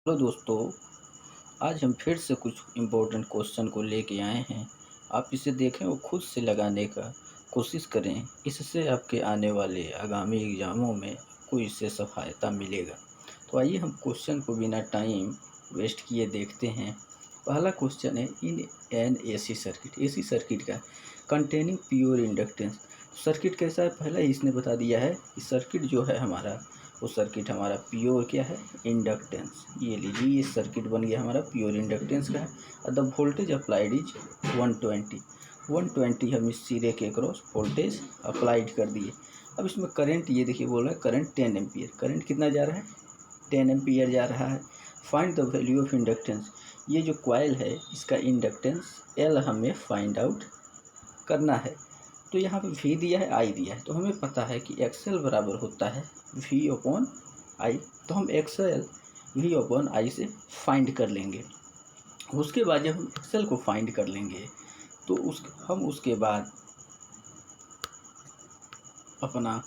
Hello दोस्तों, आज हम फिर से कुछ इम्पोर्टेंट क्वेश्चन को लेके आए हैं। आप इसे देखें और खुद से लगाने का कोशिश करें। इससे आपके आने वाले आगामी एग्ज़ामों में आपको इससे सहायता मिलेगा। तो आइए हम क्वेश्चन को बिना टाइम वेस्ट किए देखते हैं। पहला क्वेश्चन है, in an AC circuit, AC circuit का कंटेनिंग प्योर इंडक्टेंस। सर्किट कैसा है पहला ही इसने बता दिया है कि सर्किट जो है हमारा, वो सर्किट हमारा प्योर क्या है, इंडक्टेंस। ये लीजिए, ये सर्किट बन गया हमारा प्योर इंडक्टेंस का है। और द वोल्टेज अप्लाइड इज 120। 120 हम इस सिरे के क्रॉस वोल्टेज अप्लाइड कर दिए। अब इसमें करंट, ये देखिए बोल रहा है करंट 10 एम्पियर। करंट कितना जा रहा है, 10 एम्पियर जा रहा है। Find the value of inductance. ये जो कॉइल है इसका इंडक्टेंस एल हमें फाइंड आउट करना है। तो यहाँ पे वी दिया है, आई दिया है, तो हमें पता है कि एक्सएल बराबर होता है वी अपॉन आई। तो हम एक्सएल वी अपॉन आई से फाइंड कर लेंगे। उसके बाद जब हम एक्सएल को फाइंड कर लेंगे तो हम उसके बाद अपना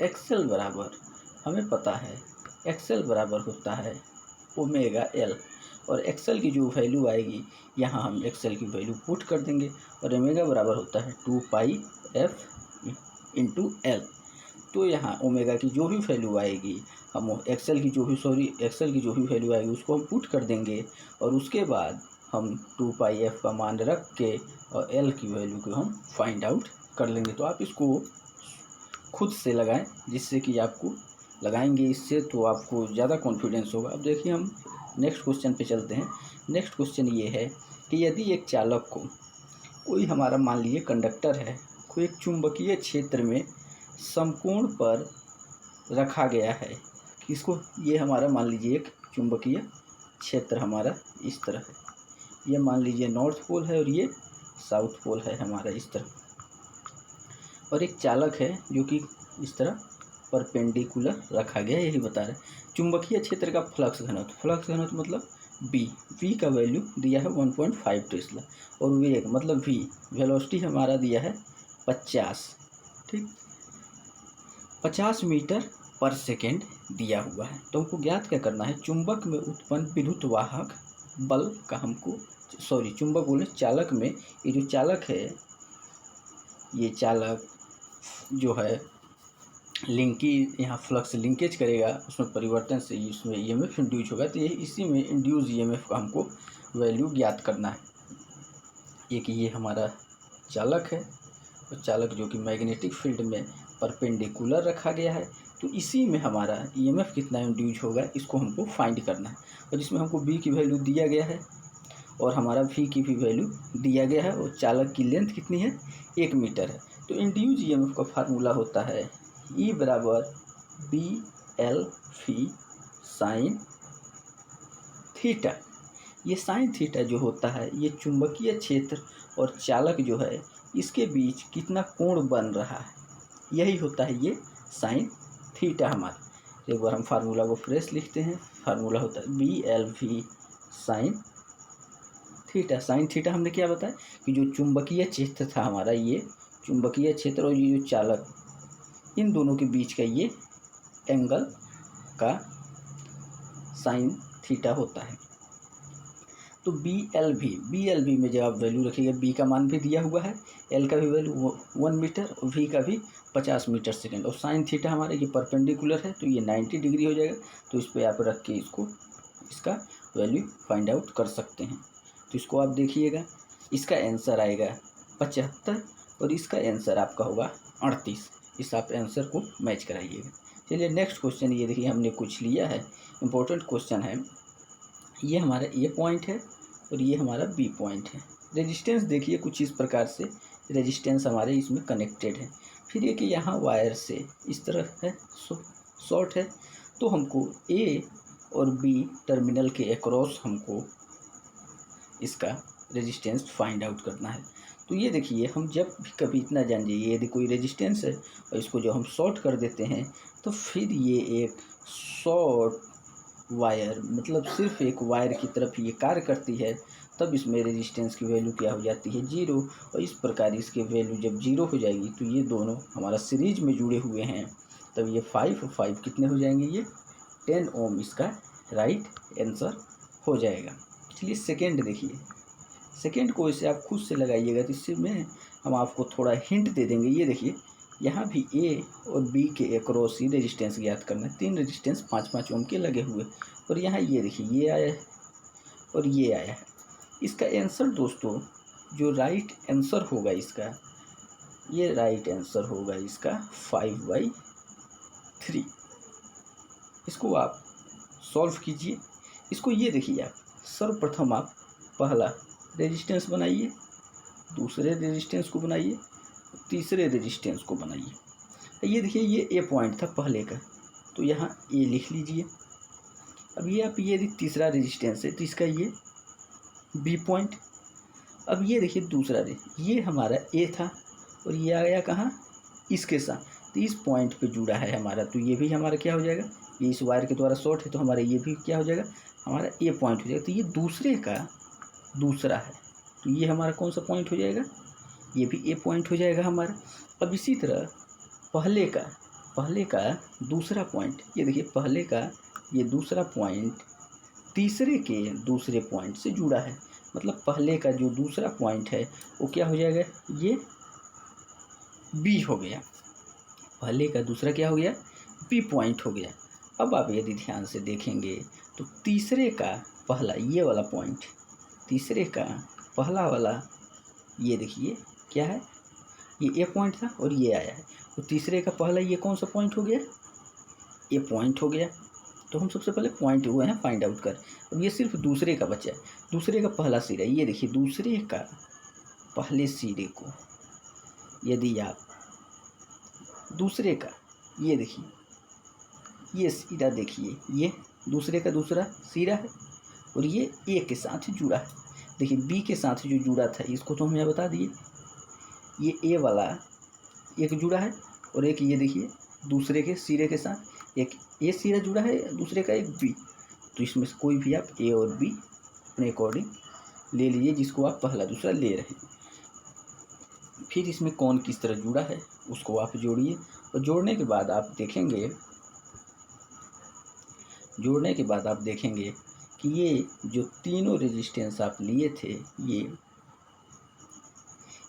एक्सएल बराबर, हमें पता है एक्सएल बराबर होता है ओमेगा एल। और एक्सएल की जो वैल्यू आएगी यहाँ हम एक्सएल की वैल्यू पुट कर देंगे। और ओमेगा बराबर होता है 2 पाई एफ इंटू एल। तो यहाँ ओमेगा की जो भी वैल्यू आएगी, हम एक्सएल की जो भी वैल्यू आएगी उसको हम पुट कर देंगे। और उसके बाद हम 2 पाई एफ का मान रख के और एल की वैल्यू को हम फाइंड आउट कर लेंगे। तो आप इसको खुद से लगाएं, जिससे कि आपको लगाएंगे इससे तो आपको ज़्यादा कॉन्फिडेंस होगा। अब देखिए हम नेक्स्ट क्वेश्चन पे चलते हैं। नेक्स्ट क्वेश्चन ये है कि यदि एक चालक को, कोई हमारा मान लीजिए कंडक्टर है, कोई एक चुंबकीय क्षेत्र में समकोण पर रखा गया है। किसको, ये हमारा मान लीजिए एक चुंबकीय क्षेत्र हमारा इस तरह है। ये मान लीजिए नॉर्थ पोल है और ये साउथ पोल है हमारा इस तरह। और एक चालक है जो कि इस तरह परपेंडिकुलर रखा गया है, यही बता रहे हैं। चुंबकीय क्षेत्र का फ्लक्स घनत्व, फ्लक्स घनत्व मतलब वी का वैल्यू दिया है 1.5 टेस्ला। और वेग मतलब वी, वेलोसिटी हमारा दिया है 50, ठीक, 50 मीटर पर सेकेंड दिया हुआ है। तो हमको ज्ञात क्या करना है, चुंबक में उत्पन्न विद्युत वाहक बल का हमको, चुंबक बोले चालक में, ये जो चालक है, ये चालक जो है लिंकी, यहाँ फ्लक्स लिंकेज करेगा, उसमें परिवर्तन से इसमें ईएमएफ इंड्यूस होगा। तो ये इसी में इंड्यूस ईएमएफ का हमको वैल्यू ज्ञात करना है। एक ये हमारा चालक है, और चालक जो कि मैग्नेटिक फील्ड में परपेंडिकुलर रखा गया है। तो इसी में हमारा ईएमएफ कितना इंड्यूस होगा, इसको हमको फाइंड करना है। और जिसमें हमको बी की वैल्यू दिया गया है और हमारा वी की भी वैल्यू दिया गया है। और चालक की लेंथ कितनी है, 1 मीटर है। तो इंड्यूस ईएमएफ का फार्मूला होता है ई बराबर B L V sine theta. ये साइन थीटा जो होता है, ये चुंबकीय क्षेत्र और चालक जो है इसके बीच कितना कोण बन रहा है, यही होता है ये साइन थीटा हमारा। एक बार हम फार्मूला को फ्रेश लिखते हैं। फार्मूला होता है B L V sine theta. Sine theta हमने क्या बताया कि जो चुंबकीय क्षेत्र था हमारा, ये चुंबकीय क्षेत्र और ये जो चालक, इन दोनों के बीच का ये एंगल का साइन थीटा होता है। तो बी एल वी में जब आप वैल्यू रखिएगा, बी का मान भी दिया हुआ है, एल का भी वैल्यू 1 मीटर और वी का भी 50 मीटर सेकेंड। और साइन थीटा हमारा ये परपेंडिकुलर है तो ये 90 डिग्री हो जाएगा। तो इस पर आप रख के इसका वैल्यू फाइंड आउट कर सकते हैं। तो इसको आप देखिएगा, इसका आंसर आएगा 75 और इसका आंसर आपका होगा 38। इस आप आंसर को मैच कराइएगा। चलिए नेक्स्ट क्वेश्चन, ये देखिए हमने कुछ लिया है, इम्पोर्टेंट क्वेश्चन है। ये हमारा ए पॉइंट है और ये हमारा बी पॉइंट है। रेजिस्टेंस देखिए कुछ इस प्रकार से रेजिस्टेंस हमारे इसमें कनेक्टेड है। फिर ये कि यहाँ वायर से इस तरह है, शॉर्ट है। तो हमको ए और बी टर्मिनल के अक्रॉस हमको इसका रेजिस्टेंस फाइंड आउट करना है। तो ये देखिए, हम जब भी कभी इतना जान जाइए, यदि कोई रेजिस्टेंस है और इसको जो हम शॉर्ट कर देते हैं तो फिर ये एक शॉर्ट वायर, मतलब सिर्फ एक वायर की तरफ ये कार्य करती है, तब इसमें रेजिस्टेंस की वैल्यू क्या हो जाती है, 0। और इस प्रकार इसके वैल्यू जब 0 हो जाएगी तो ये दोनों हमारा सीरीज में जुड़े हुए हैं, तब ये 5 और 5 कितने हो जाएंगे, ये 10 ओम इसका राइट आंसर हो जाएगा। चलिए सेकेंड देखिए, सेकेंड को इसे आप खुद से लगाइएगा तो इससे में हम आपको थोड़ा हिंट दे देंगे। ये देखिए यहाँ भी ए और बी के अक्रॉस ही रेजिस्टेंस ज्ञात करना है। 3 रेजिस्टेंस 5-5 ओम के लगे हुए, और यहाँ ये देखिए ये आया है और ये आया है। इसका आंसर दोस्तों जो राइट आंसर होगा इसका, ये राइट आंसर होगा इसका 5/3। इसको आप सॉल्व कीजिए। इसको ये देखिए आप सर्वप्रथम आप पहला रेजिस्टेंस बनाइए, दूसरे रेजिस्टेंस को बनाइए, तीसरे रेजिस्टेंस को बनाइए। ये देखिए ये ए पॉइंट था पहले का, तो यहाँ ए लिख लीजिए। अब ये आप ये तीसरा रेजिस्टेंस है तो इसका ये बी पॉइंट। अब ये देखिए दूसरा ये हमारा ए था और ये आ गया कहाँ, इसके साथ, तो इस पॉइंट पे जुड़ा है हमारा, तो ये भी हमारा क्या हो जाएगा, ये इस वायर के द्वारा शॉर्ट है तो हमारा ये भी क्या हो जाएगा, हमारा ए पॉइंट हो जाएगा। तो ये दूसरे का दूसरा है, तो ये हमारा कौन सा पॉइंट हो जाएगा, ये भी ए पॉइंट हो जाएगा हमारा। अब इसी तरह पहले का दूसरा पॉइंट, ये देखिए पहले का ये दूसरा पॉइंट तीसरे के दूसरे पॉइंट से जुड़ा है, मतलब पहले का जो दूसरा पॉइंट है वो क्या हो जाएगा, ये बी हो गया। पहले का दूसरा क्या हो गया, बी पॉइंट हो गया। अब आप यदि ध्यान से देखेंगे तो तीसरे का पहला ये वाला पॉइंट, तीसरे का पहला वाला ये देखिए क्या है, ये ए पॉइंट था और ये आया है, तो तीसरे का पहला ये कौन सा पॉइंट हो गया, ए पॉइंट हो गया। तो हम सबसे पहले पॉइंट हुए हैं फाइंड आउट कर। अब ये सिर्फ दूसरे का बचा है, दूसरे का पहला सिरा, ये देखिए दूसरे का पहले सिरे को यदि आप दूसरे का ये देखिए ये सिरा देखिए, ये दूसरे का दूसरा सिरा है और ये ए के साथ जुड़ा है। देखिए बी के साथ जो जुड़ा था इसको तो हमें बता दिए, ये ए वाला एक जुड़ा है और एक ये देखिए दूसरे के सिरे के साथ एक ए सिरा जुड़ा है, दूसरे का एक बी। तो इसमें से कोई भी आप ए और बी अपने अकॉर्डिंग ले लीजिए जिसको आप पहला दूसरा ले रहे हैं। फिर इसमें कौन किस तरह जुड़ा है उसको आप जोड़िए, और जोड़ने के बाद आप देखेंगे कि ये जो तीनों रेजिस्टेंस आप लिए थे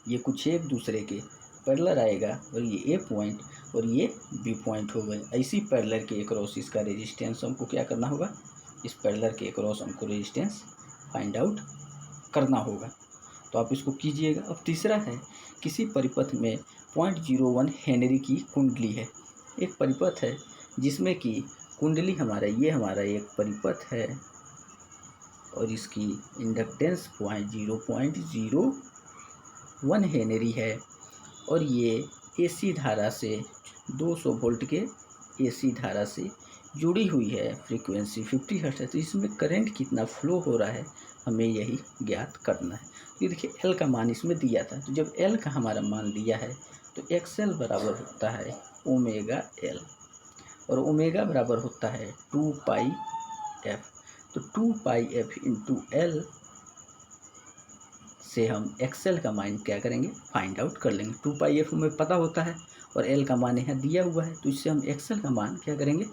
ये कुछ एक दूसरे के पैरेलल आएगा, और ये ए पॉइंट और ये बी पॉइंट हो गए। ऐसी पैरेलल के अक्रॉस इसका रेजिस्टेंस हमको क्या करना होगा, इस पैरेलल के अक्रॉस हमको रेजिस्टेंस फाइंड आउट करना होगा। तो आप इसको कीजिएगा। अब तीसरा है, किसी परिपथ में 0.01 हेनरी की कुंडली है। एक परिपथ है जिसमें कि कुंडली ये हमारा एक परिपथ है और इसकी इंडक्टेंस 0.01 हेनरी है, और ये एसी धारा से 200 वोल्ट के एसी धारा से जुड़ी हुई है, फ्रीक्वेंसी 50 हर्ट्ज है। तो इसमें करंट कितना फ्लो हो रहा है हमें यही ज्ञात करना है। ये देखिए एल का मान इसमें दिया था, तो जब एल का हमारा मान दिया है तो एक्सएल बराबर होता है ओमेगा एल, और ओमेगा बराबर होता है 2 πf। तो 2 πf इंटू एल से हम एक्सएल का मान क्या करेंगे, फाइंड आउट कर लेंगे। 2 πf हमें पता होता है और एल का मान यहाँ दिया हुआ है, तो इससे हम एक्सएल का मान क्या करेंगे,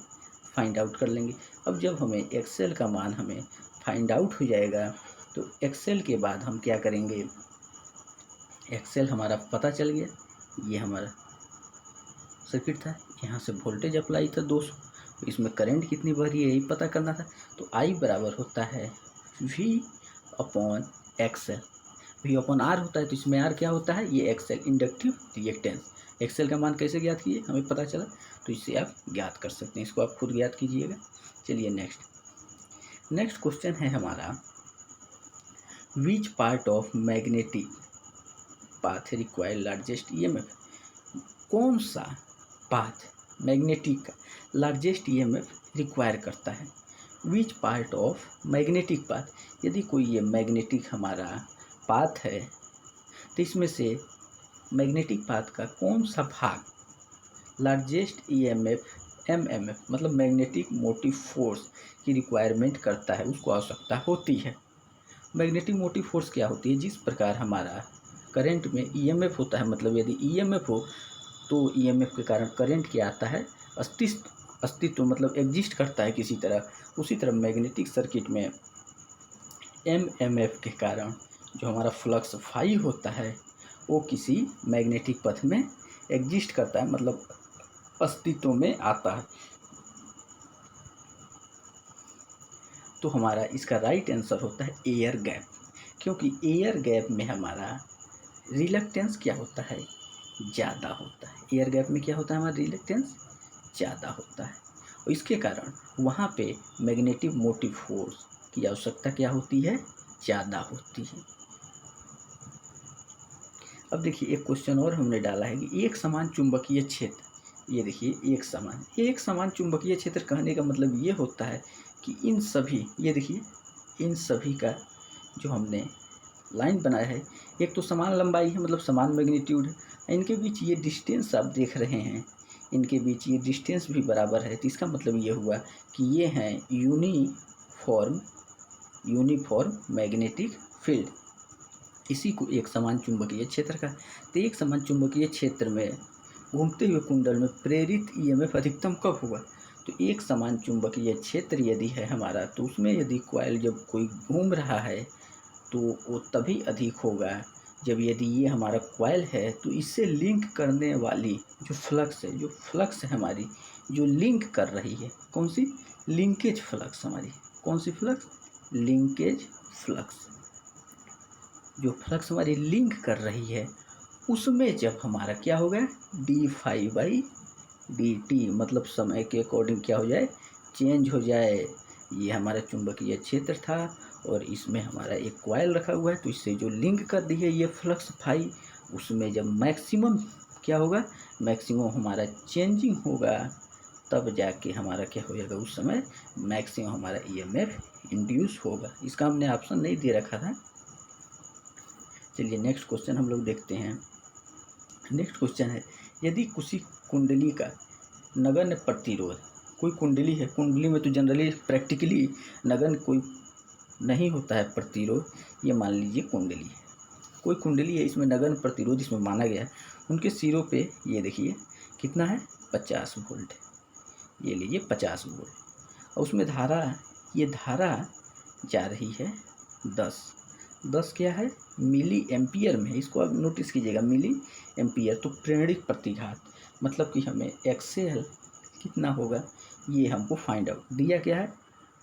फाइंड आउट कर लेंगे। अब जब हमें एक्सएल का मान हमें फाइंड आउट हो जाएगा तो एक्सएल के बाद हम क्या करेंगे, एक्सएल हमारा पता चल गया, ये हमारा सर्किट था, यहाँ से वोल्टेज अप्लाई था 200, तो इसमें करंट कितनी बह रही है यही पता करना था। तो आई बराबर होता है V/XL, V/R होता है, तो इसमें R क्या होता है, ये एक्सएल इंडक्टिव रिएक्टेंस। एक्सएल का मान कैसे ज्ञात किए हमें पता चला, तो इससे आप ज्ञात कर सकते हैं, इसको आप खुद ज्ञात कीजिएगा। चलिए नेक्स्ट क्वेश्चन है हमारा, which part of magnetic path require largest EMF. कौन सा पाथ मैग्नेटिक का लार्जेस्ट ईएमएफ रिक्वायर करता है। Which part of magnetic path, यदि कोई ये मैग्नेटिक हमारा पाथ है तो इसमें से मैग्नेटिक पाथ का कौन सा भाग लार्जेस्ट ईएमएफ एमएमएफ मतलब मैग्नेटिक मोटिव फोर्स की रिक्वायरमेंट करता है, उसको आवश्यकता होती है। मैग्नेटिक मोटिव फोर्स क्या होती है, जिस प्रकार हमारा करंट में ईएमएफ होता है, मतलब यदि ईएमएफ हो तो ईएमएफ के कारण करंट क्या आता है, अस्तित्व मतलब एग्जिस्ट करता है किसी तरह, उसी तरह मैग्नेटिक सर्किट में एमएमएफ के कारण जो हमारा फ्लक्स फाई होता है वो किसी मैग्नेटिक पथ में एग्जिस्ट करता है, मतलब अस्तित्व में आता है। तो हमारा इसका राइट आंसर होता है एयर गैप, क्योंकि एयर गैप में हमारा रिलक्टेंस क्या होता है, ज़्यादा होता है। एयर गैप में क्या होता है, हमारा रिलक्टेंस ज़्यादा होता है, और इसके कारण वहाँ पे मैग्नेटिक मोटिव फोर्स की आवश्यकता क्या होती है, ज़्यादा होती है। अब देखिए एक क्वेश्चन और हमने डाला है कि एक समान चुंबकीय क्षेत्र, ये देखिए एक समान चुंबकीय क्षेत्र कहने का मतलब ये होता है कि इन सभी, ये देखिए इन सभी का जो हमने लाइन बनाया है, एक तो समान लंबाई है मतलब समान मैग्नीट्यूड है, इनके बीच ये डिस्टेंस आप देख रहे हैं, इनके बीच ये डिस्टेंस भी बराबर है, तो इसका मतलब ये हुआ कि ये हैं यूनिफॉर्म मैग्नेटिक फील्ड, इसी को एक समान चुंबकीय क्षेत्र का। तो एक समान चुंबकीय क्षेत्र में घूमते हुए कुंडल में प्रेरित ईएमएफ अधिकतम कब होगा, तो एक समान चुंबकीय क्षेत्र यदि है हमारा, तो उसमें यदि कॉइल जब कोई घूम रहा है तो वो तभी अधिक होगा जब यदि ये हमारा कॉइल है तो इससे लिंक करने वाली जो फ्लक्स है, जो फ्लक्स है हमारी जो लिंक कर रही है, कौन सी, लिंकेज फ्लक्स हमारी, कौन सी फ्लक्स, लिंकेज फ्लक्स, जो फ्लक्स हमारी लिंक कर रही है उसमें जब हमारा क्या हो गया, D phi by D T, मतलब समय के अकॉर्डिंग क्या हो जाए, चेंज हो जाए। ये हमारा चुंबकीय क्षेत्र था और इसमें हमारा एक कॉइल रखा हुआ है, तो इससे जो लिंक कर दी है ये फ्लक्स फाई, उसमें जब मैक्सिमम क्या होगा, मैक्सिमम हमारा चेंजिंग होगा, तब जाके हमारा क्या हो जाएगा, उस समय मैक्सिमम हमारा ईएमएफ इंड्यूस होगा। इसका हमने ऑप्शन नहीं दे रखा था। चलिए नेक्स्ट क्वेश्चन हम लोग देखते हैं। नेक्स्ट क्वेश्चन है, यदि किसी कुंडली का नगण्य प्रतिरोध, कोई कुंडली है, कुंडली में तो जनरली प्रैक्टिकली नगण्य कोई नहीं होता है प्रतिरोध, ये मान लीजिए कुंडली है, कोई कुंडली है, इसमें नगण्य प्रतिरोध इसमें माना गया है, उनके सिरों पे ये देखिए कितना है, 50 वोल्ट, ये लीजिए 50 वोल्ट, और उसमें धारा, ये धारा जा रही है 10 क्या है, मिली एम्पियर में है, इसको आप नोटिस कीजिएगा, मिली एम्पियर, तो प्रेरणिक प्रतिघात, मतलब कि हमें एक्सेल कितना होगा ये हमको फाइंड आउट दिया, क्या है,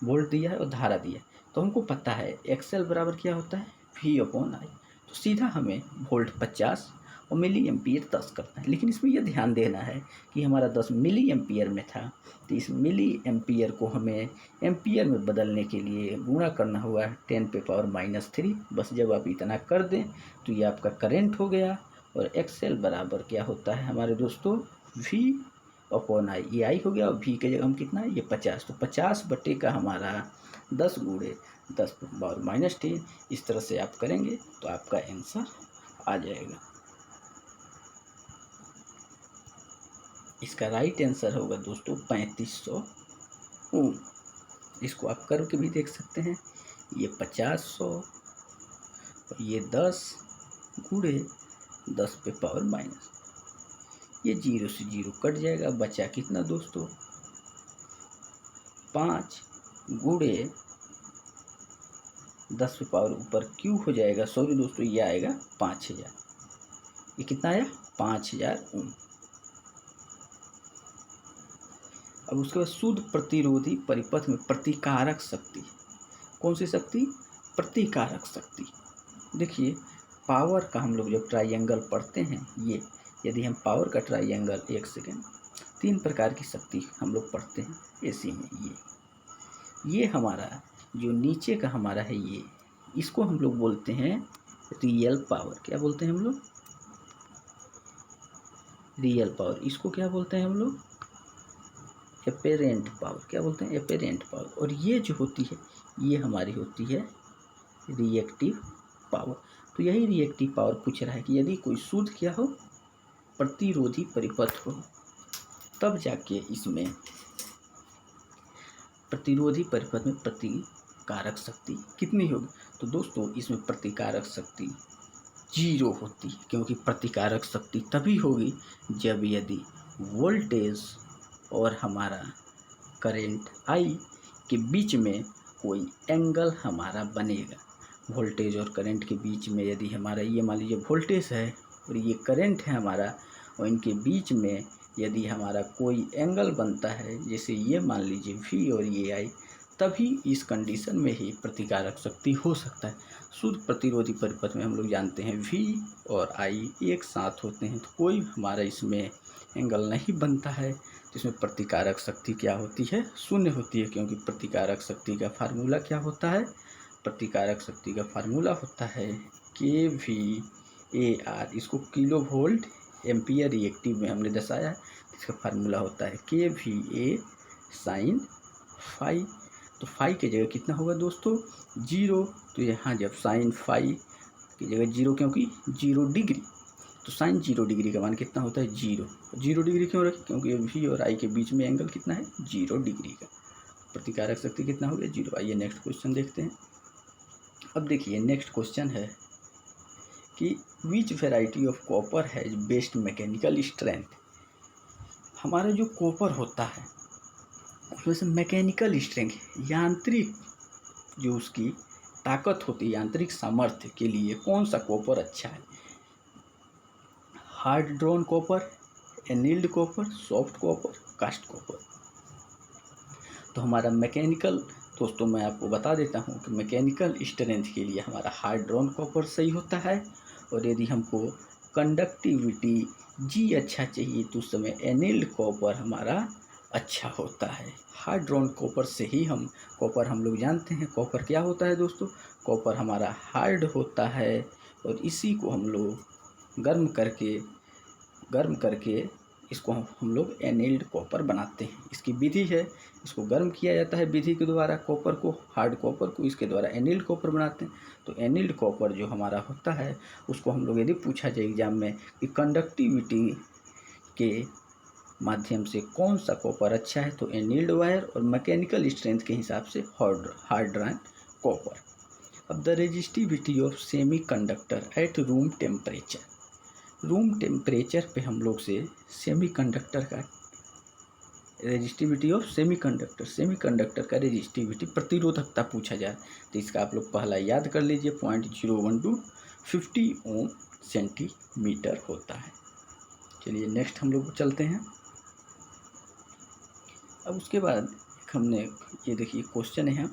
वोल्ट दिया है और धारा दिया है, तो हमको पता है एक्सेल बराबर क्या होता है, V/I, तो सीधा हमें वोल्ट 50 और मिली एम्पियर 10 करना है। लेकिन इसमें यह ध्यान देना है कि हमारा 10 मिली एम्पियर में था, तो इस मिली एम्पियर को हमें एम्पियर में बदलने के लिए गुणा करना हुआ 10⁻³ बस जब आप इतना कर दें तो ये आपका करंट हो गया, और एक्सेल बराबर क्या होता है हमारे दोस्तों, V/I, ये आई हो गया, और V के जगह हम कितना है, ये 50, तो 50 बटे का हमारा 10 गुणे 10⁻⁻10, इस तरह से आप करेंगे तो आपका आंसर आ जाएगा। इसका राइट आंसर होगा दोस्तों 3500 ओम। इसको आप करके भी देख सकते हैं, ये 50/100 और ये 10 गुणे 10⁻⁻, ये 0 से 0 कट जाएगा, बचा कितना दोस्तों, 5 गुणे 10⁻, ऊपर क्यू हो जाएगा, सॉरी दोस्तों ये आएगा 5000, ये कितना आया, 5000 ओम। अब उसके बाद शुद्ध प्रतिरोधी परिपथ में प्रतिकारक शक्ति, कौन सी शक्ति, प्रतिकारक शक्ति। देखिए पावर का हम लोग जब ट्राइंगल पढ़ते हैं, ये यदि हम पावर का ट्राइंगल, एक सेकेंड, 3 प्रकार की शक्ति हम लोग पढ़ते हैं एसी में, ये हमारा जो नीचे का हमारा है, ये इसको हम लोग बोलते हैं रियल पावर, क्या बोलते हैं हम लोग, रियल पावर, इसको क्या बोलते हैं हम लोग, एपेरेंट पावर, क्या बोलते हैं, एपेरेंट पावर, और ये जो होती है ये हमारी होती है रिएक्टिव पावर। तो यही रिएक्टिव पावर पूछ रहा है कि यदि कोई शुद्ध क्या हो, प्रतिरोधी परिपथ हो, तब जाके इसमें प्रतिरोधी परिपथ में प्रतिकारक शक्ति कितनी होगी, तो दोस्तों इसमें प्रतिकारक शक्ति 0 होती है, क्योंकि प्रतिकारक शक्ति तभी होगी जब यदि वोल्टेज और हमारा करंट आई के बीच में कोई एंगल हमारा बनेगा। वोल्टेज और करंट के बीच में यदि हमारा ये मान लीजिए वोल्टेज है और ये करंट है हमारा, और इनके बीच में यदि हमारा कोई एंगल बनता है, जैसे ये मान लीजिए V और ये I, तभी इस कंडीशन में ही प्रतिकारक शक्ति हो सकता है। शुद्ध प्रतिरोधी परिपथ में हम लोग जानते हैं V और I एक साथ होते हैं, तो कोई हमारा इसमें एंगल नहीं बनता है, तो इसमें प्रतिकारक शक्ति क्या होती है? शून्य होती है, क्योंकि प्रतिकारक शक्ति का फार्मूला क्या होता है? प्रतिकारक शक्ति का फार्मूला होता है kVAR। इसको किलो वोल्ट एम्पियर रिएक्टिव में हमने दर्शाया है। इसका फार्मूला होता है kVA साइन फाई। तो फाई की जगह कितना होगा दोस्तों? 0। तो यहाँ जब साइन फाई की जगह 0, क्योंकि 0 डिग्री, तो साइन 0 डिग्री का मान कितना होता है? 0। 0 डिग्री क्यों रखें? क्योंकि V और I के बीच में एंगल कितना है? 0 डिग्री का। प्रतिकारक शक्ति कितना हो गया? 0। आइए नेक्स्ट क्वेश्चन देखते हैं। अब देखिए नेक्स्ट क्वेश्चन है कि which variety of copper has best mechanical strength. हमारा जो कॉपर होता है उसमें से मैकेनिकल स्ट्रेंथ, यांत्रिक जो उसकी ताकत होती है, यांत्रिक सामर्थ्य के लिए कौन सा कॉपर अच्छा है? Hard drawn copper, annealed copper, soft copper, cast copper. तो हमारा मैकेनिकल, दोस्तों मैं आपको बता देता हूँ कि मैकेनिकल स्ट्रेंथ के लिए हमारा हार्ड ड्रॉन कॉपर सही होता है, और यदि हमको कंडक्टिविटी G अच्छा चाहिए तो उस समय एनील्ड कॉपर हमारा अच्छा होता है। हार्ड ड्रॉन कॉपर से ही कॉपर हम लोग जानते हैं कॉपर क्या होता है दोस्तों? कॉपर हमारा हार्ड होता है, और इसी को हम लोग गर्म करके इसको हम लोग एनील्ड कॉपर बनाते हैं। इसकी विधि है, इसको गर्म किया जाता है विधि के द्वारा, कॉपर को, हार्ड कॉपर को, इसके द्वारा एनील्ड कॉपर बनाते हैं। तो एनील्ड कॉपर जो हमारा होता है उसको हम लोग यदि पूछा जाए एग्जाम में कि कंडक्टिविटी के माध्यम से कौन सा कॉपर अच्छा है, तो एनील्ड वायर, और मैकेनिकल स्ट्रेंथ के हिसाब से हार्ड ड्रॉन कॉपर। अब the resistivity of semi conductor at room temperature. Room temperature पे हम लोग से सेमीकंडक्टर का रेजिस्टिविटी ऑफ सेमीकंडक्टर का रेजिस्टिविटी, प्रतिरोधकता पूछा जाए, तो इसका आप लोग पहला याद कर लीजिए, 0.012 50 ओम सेंटीमीटर होता है। चलिए नेक्स्ट हम लोग चलते हैं। अब उसके बाद हमने ये देखिए क्वेश्चन है,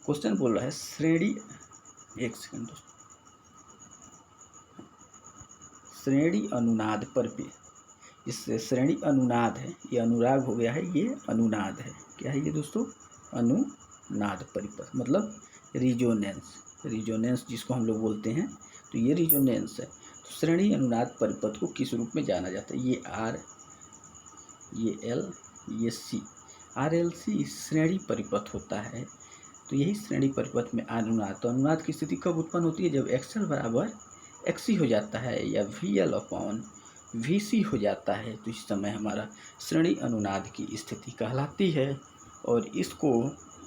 क्वेश्चन बोल रहा है श्रेणी, एक सेकंड दोस्तों, श्रेणी अनुनाद पर भी, इससे श्रेणी अनुनाद है, ये अनुराग हो गया है, ये अनुनाद है। क्या है ये दोस्तों? अनुनाद परिपथ, मतलब रिजोनेंस जिसको हम लोग बोलते हैं, तो ये रिजोनेंस है। तो श्रेणी अनुनाद परिपथ को किस रूप में जाना जाता है? ये R, ये L, ये C। RLC श्रेणी परिपथ होता है। तो यही श्रेणी परिपथ में अनुनाद, तो अनुनाद की स्थिति कब उत्पन्न होती है? जब XL बराबर XC हो जाता है, या VL अपॉन VC हो जाता है, तो इस समय हमारा श्रेणी अनुनाद की स्थिति कहलाती है। और इसको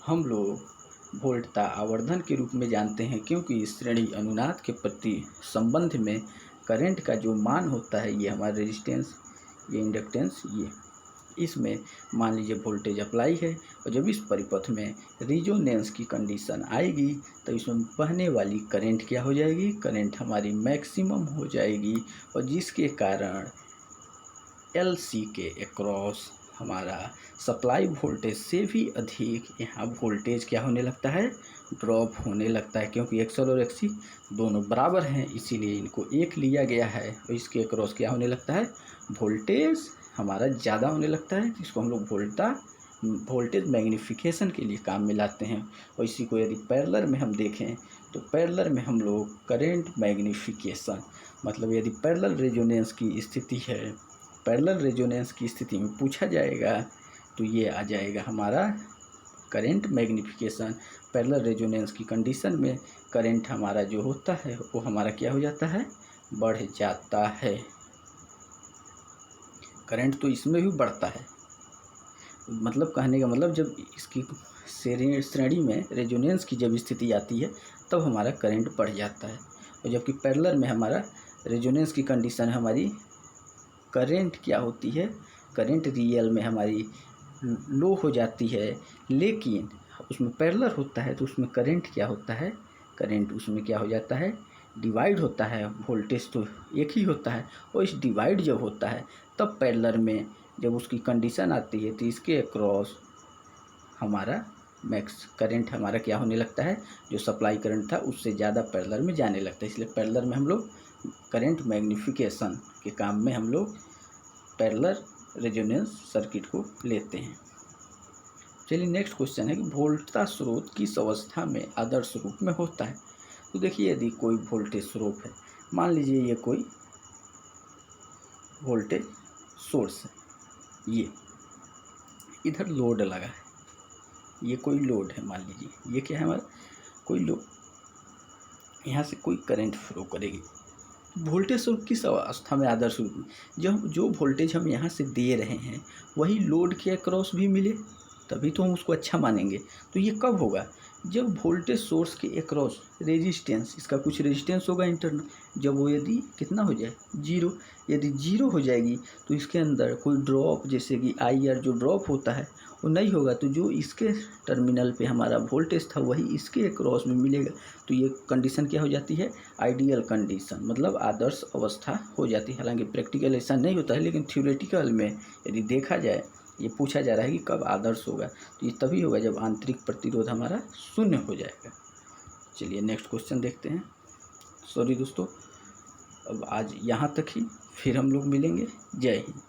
हम लोग वोल्टता आवर्धन के रूप में जानते हैं, क्योंकि इस श्रेणी अनुनाद के प्रति संबंध में करंट का जो मान होता है, ये हमारा रेजिस्टेंस, ये इंडक्टेंस, ये इसमें मान लीजिए वोल्टेज अप्लाई है, और जब इस परिपथ में रिजोनेंस की कंडीशन आएगी तो इसमें बहने वाली करंट क्या हो जाएगी? करंट हमारी मैक्सिमम हो जाएगी, और जिसके कारण LC के अक्रॉस हमारा सप्लाई वोल्टेज से भी अधिक यहाँ वोल्टेज क्या होने लगता है? ड्रॉप होने लगता है, क्योंकि XL और XC दोनों बराबर हैं, इसीलिए इनको एक लिया गया है, और इसके अक्रॉस क्या होने लगता है? वोल्टेज हमारा ज़्यादा होने लगता है, जिसको हम लोग वोल्टेज मैग्नीफिकेशन के लिए काम में लाते हैं। और इसी को यदि पैरेलल में हम देखें, तो पैरेलल में हम लोग करंट मैग्नीफिकेशन, मतलब यदि पैरेलल रेजोनेंस की स्थिति है, पैरेलल रेजोनेंस की स्थिति में पूछा जाएगा, तो ये आ जाएगा हमारा करंट मैग्नीफिकेशन। पैरेलल रेजोनेंस की कंडीशन में करंट हमारा जो होता है वो हमारा क्या हो जाता है? बढ़ जाता है। करंट तो इसमें भी बढ़ता है, मतलब कहने का मतलब जब इसकी श्रेणी में रेजोनेंस की जब स्थिति आती है तब हमारा करंट बढ़ जाता है, और जबकि पैरेलल में हमारा रेजोनेंस की कंडीशन हमारी करंट क्या होती है? करंट रियल में हमारी लो हो जाती है, लेकिन उसमें पैरेलल होता है तो उसमें करंट क्या होता है, करंट उसमें क्या हो जाता है, डिवाइड होता है। वोल्टेज तो एक ही होता है, और इस डिवाइड जब होता है तब पैरेलल में जब उसकी कंडीशन आती है तो इसके अक्रॉस हमारा मैक्स करंट हमारा क्या होने लगता है, जो सप्लाई करंट था उससे ज़्यादा पैरेलल में जाने लगता है। इसलिए पैरेलल में हम लोग करंट मैग्नीफिकेशन के काम में हम लोग पैरेलल रेजोनेंस सर्किट को लेते हैं। चलिए नेक्स्ट क्वेश्चन है कि वोल्टता स्रोत किस अवस्था में आदर्श रूप में होता है। तो देखिए यदि कोई वोल्टेज स्रोत है, मान लीजिए ये कोई वोल्टेज सोर्स है, ये इधर लोड लगा है, ये कोई लोड है, मान लीजिए ये क्या है हमारा कोई लोड, यहाँ से कोई करंट फ्लो करेगी। वोल्टेज स्रोत किस अवस्था में आदर्श रूप में, जब जो वोल्टेज हम यहाँ से दे रहे हैं वही लोड के अक्रॉस भी मिले, तभी तो हम उसको अच्छा मानेंगे। तो ये कब होगा, जब वोल्टेज सोर्स के अक्रॉस रेजिस्टेंस, इसका कुछ रेजिस्टेंस होगा इंटरनल, जब वो यदि कितना हो जाए, जीरो, यदि जीरो हो जाएगी तो इसके अंदर कोई ड्रॉप, जैसे कि आई आर जो ड्रॉप होता है वो नहीं होगा, तो जो इसके टर्मिनल पे हमारा वोल्टेज था वही इसके अक्रॉस में मिलेगा। तो ये कंडीशन क्या हो जाती है, आइडियल कंडीशन, मतलब आदर्श अवस्था हो जाती है। हालांकि प्रैक्टिकल ऐसा नहीं होता है, लेकिन थ्योरेटिकल में यदि देखा जाए, ये पूछा जा रहा है कि कब आदर्श होगा, तो ये तभी होगा जब आंतरिक प्रतिरोध हमारा शून्य हो जाएगा। चलिए नेक्स्ट क्वेश्चन देखते हैं। सॉरी दोस्तों, अब आज यहाँ तक ही, फिर हम लोग मिलेंगे। जय हिंद।